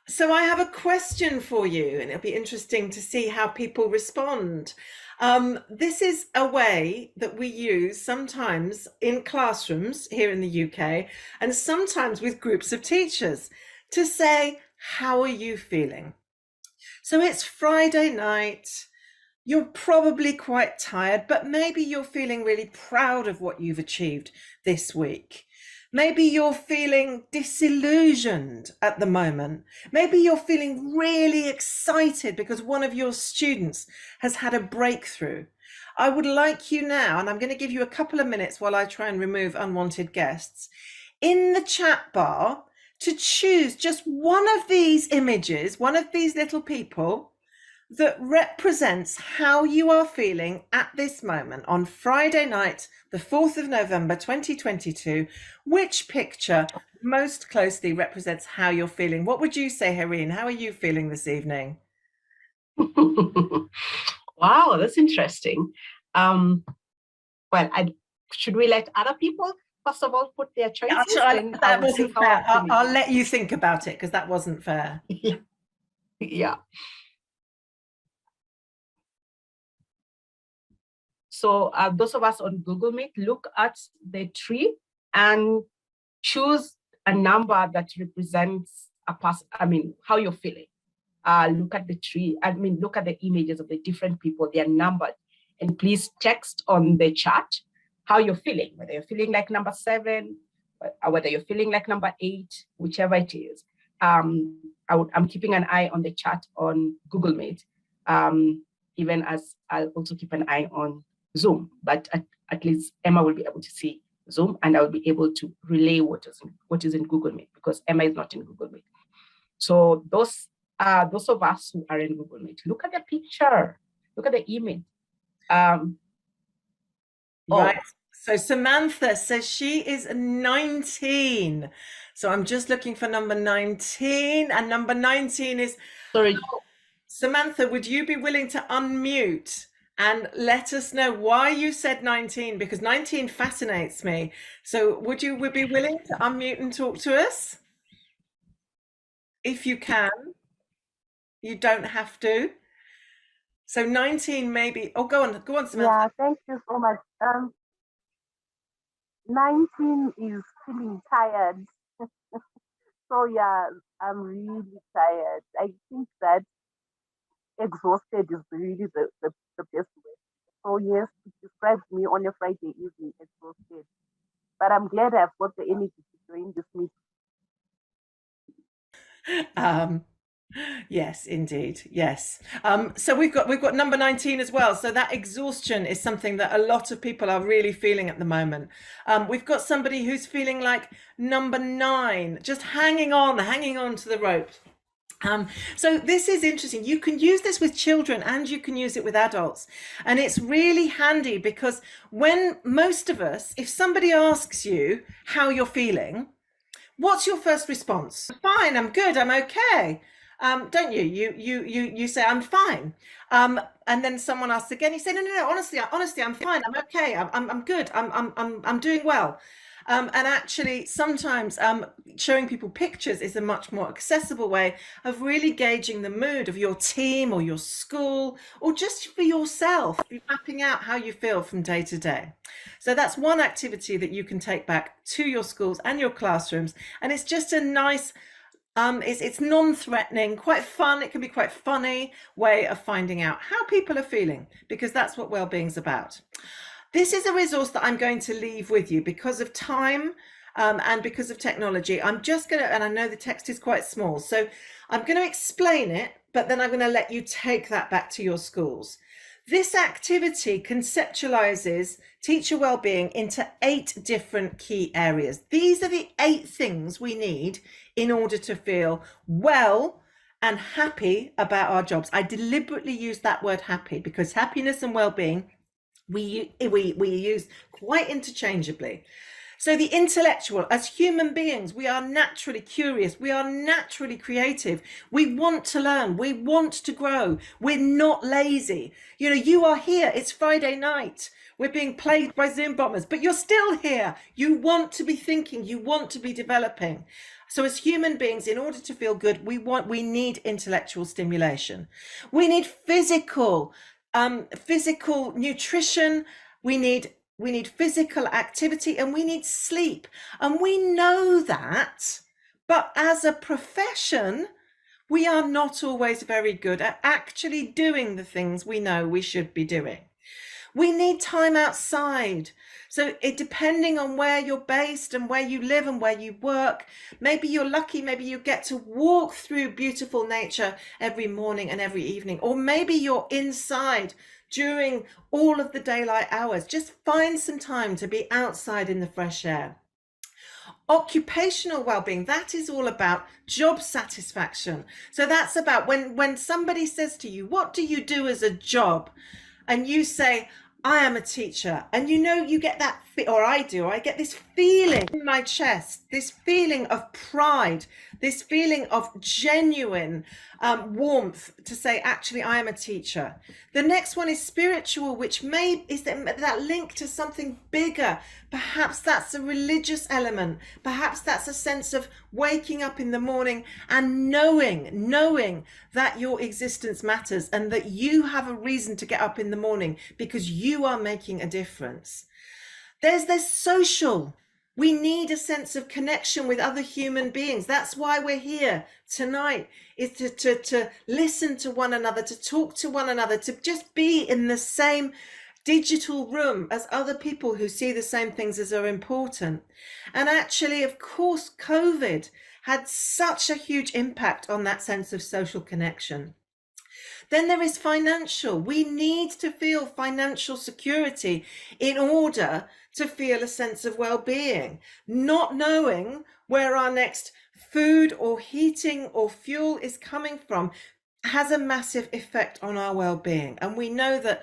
So I have a question for you, and it'll be interesting to see how people respond. This is a way that we use sometimes in classrooms here in the UK, and sometimes with groups of teachers to say, how are you feeling? So it's Friday night. You're probably quite tired, but maybe you're feeling really proud of what you've achieved this week. Maybe you're feeling disillusioned at the moment. Maybe you're feeling really excited because one of your students has had a breakthrough. I would like you now, and I'm going to give you a couple of minutes while I try and remove unwanted guests, in the chat bar to choose just one of these images, one of these little people that represents how you are feeling at this moment on Friday night, the 4th of November 2022. Which picture most closely represents how you're feeling? What would you say, Hareen? How are you feeling this evening? Wow, that's interesting. Well, should we let other people, first of all, put their choices? That wasn't fair. I'll let you think about it because that wasn't fair. Yeah. So those of us on Google Meet, look at the tree and choose a number that represents a person. How you're feeling. Look at the tree. Look at the images of the different people. They are numbered. And please text on the chat how you're feeling, whether you're feeling like number 7, or whether you're feeling like number 8, whichever it is. I'm keeping an eye on the chat on Google Meet, even as I'll also keep an eye on Zoom. But at least Emma will be able to see Zoom, and I will be able to relay what is in Google Meet, because Emma is not in Google Meet. So those of us who are in Google Meet, look at the picture, look at the image. Right. So Samantha says she is 19. So I'm just looking for number 19, and number 19 is... Sorry. Samantha, would you be willing to unmute and let us know why you said 19? Because 19 fascinates me. So would you be willing to unmute and talk to us? If you can. You don't have to. So 19 maybe. Oh, go on, Samantha. Yeah, thank you so much. 19 is feeling tired. So yeah, I'm really tired. I think that exhausted is really the best way. So yes, it describes me on a Friday evening, exhausted. But I'm glad I've got the energy to join this meeting. Yes, indeed. Yes. So we've got number 19 as well. So that exhaustion is something that a lot of people are really feeling at the moment. We've got somebody who's feeling like number 9, just hanging on to the rope. So this is interesting. You can use this with children and you can use it with adults. And it's really handy because when most of us, if somebody asks you how you're feeling, what's your first response? Fine, I'm good, I'm okay. Don't you? You say I'm fine. And then someone asks again. You say no. Honestly, I'm fine. I'm okay. I'm good. I'm doing well. And actually, sometimes showing people pictures is a much more accessible way of really gauging the mood of your team or your school, or just for yourself, mapping out how you feel from day to day. So that's one activity that you can take back to your schools and your classrooms. And it's just a nice, it's non-threatening, quite fun. It can be quite funny way of finding out how people are feeling, because that's what well-being's about. This is a resource that I'm going to leave with you because of time and because of technology. I'm just going to, and I know the text is quite small, so I'm going to explain it, but then I'm going to let you take that back to your schools. This activity conceptualizes teacher well-being into 8 different key areas. These are the 8 things we need in order to feel well and happy about our jobs. I deliberately use that word happy because happiness and well-being we use quite interchangeably. So the intellectual, as human beings, we are naturally curious. We are naturally creative. We want to learn. We want to grow. We're not lazy. You know, you are here. It's Friday night. We're being plagued by Zoom bombers, but you're still here. You want to be thinking. You want to be developing. So as human beings, in order to feel good, we need intellectual stimulation. We need physical nutrition. We need physical activity, and we need sleep. And we know that, but as a profession, we are not always very good at actually doing the things we know we should be doing. We need time outside. So depending on where you're based and where you live and where you work, maybe you're lucky, maybe you get to walk through beautiful nature every morning and every evening, or maybe you're inside during all of the daylight hours. Just find some time to be outside in the fresh air. Occupational well-being, that is all about job satisfaction. So that's about when somebody says to you, what do you do as a job? And you say, I am a teacher. And you know, you get that, or I get this feeling in my chest, this feeling of pride, this feeling of genuine warmth to say, actually, I am a teacher. The next one is spiritual, which is that link to something bigger. Perhaps that's a religious element. Perhaps that's a sense of waking up in the morning and knowing that your existence matters and that you have a reason to get up in the morning because you are making a difference. There's this social. We need a sense of connection with other human beings. That's why we're here tonight, is to listen to one another, to talk to one another, to just be in the same digital room as other people who see the same things as are important. And actually, of course, COVID had such a huge impact on that sense of social connection. Then there is financial. We need to feel financial security in order to feel a sense of well-being. Not knowing where our next food or heating or fuel is coming from has a massive effect on our well-being. And we know that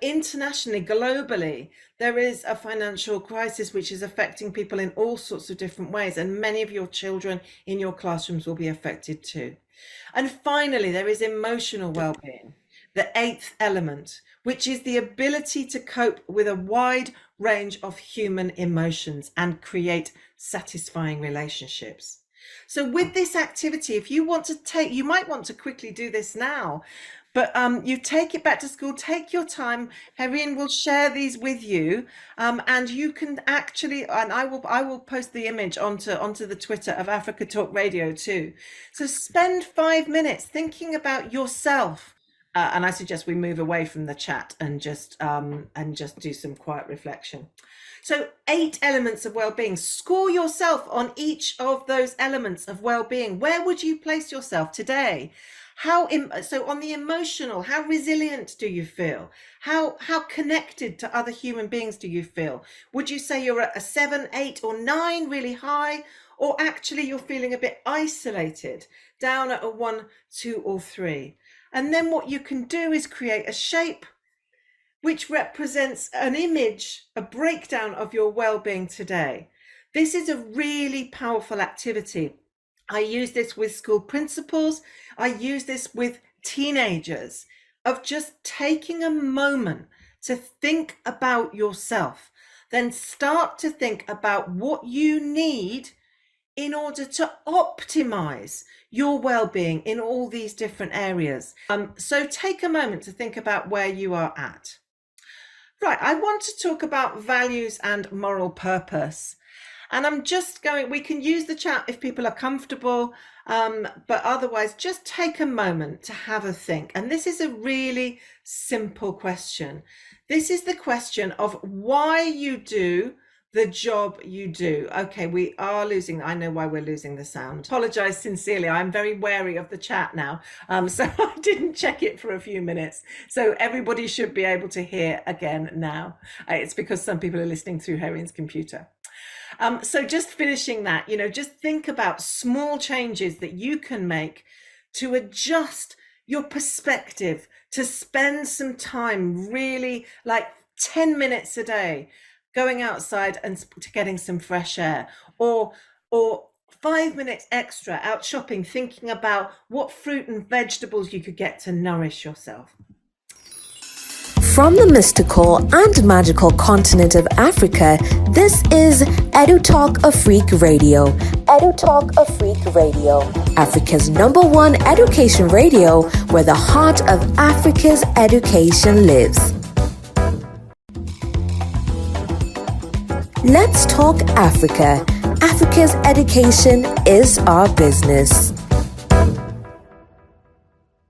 internationally, globally, there is a financial crisis which is affecting people in all sorts of different ways. And many of your children in your classrooms will be affected too. And finally, there is emotional well-being, the eighth element, which is the ability to cope with a wide range of human emotions and create satisfying relationships. So with this activity, if you want to you might want to quickly do this now, but you take it back to school, take your time. Herine will share these with you, and you can actually, and I will post the image onto the Twitter of Africa Talk Radio too. So spend 5 minutes thinking about yourself, and I suggest we move away from the chat and just do some quiet reflection. So 8 elements of well-being. Score yourself on each of those elements of well-being. Where would you place yourself today? So on the emotional, how resilient do you feel? How connected to other human beings do you feel? Would you say you're at a 7, 8, or 9, really high? Or actually you're feeling a bit isolated, down at a 1, 2, or 3? And then what you can do is create a shape which represents an image, a breakdown of your well-being today. This is a really powerful activity. I use this with school principals. I use this with teenagers, of just taking a moment to think about yourself, then start to think about what you need in order to optimize your well-being in all these different areas. So take a moment to think about where you are at. Right, I want to talk about values and moral purpose. And I'm just we can use the chat if people are comfortable, but otherwise just take a moment to have a think. And this is a really simple question. This is the question of why you do the job you do. Okay, we are losing, I know why we're losing the sound. Apologize sincerely, I'm very wary of the chat now. So I didn't check it for a few minutes. So everybody should be able to hear again now. It's because some people are listening through Herine's computer. So just finishing that, just think about small changes that you can make to adjust your perspective, to spend some time, really like 10 minutes a day, going outside and getting some fresh air, or 5 minutes extra out shopping, thinking about what fruit and vegetables you could get to nourish yourself. From the mystical and magical continent of Africa, this is EduTalk Afrique Radio. EduTalk Afrique Radio. Africa's #1 education radio, where the heart of Africa's education lives. Let's talk Africa. Africa's education is our business.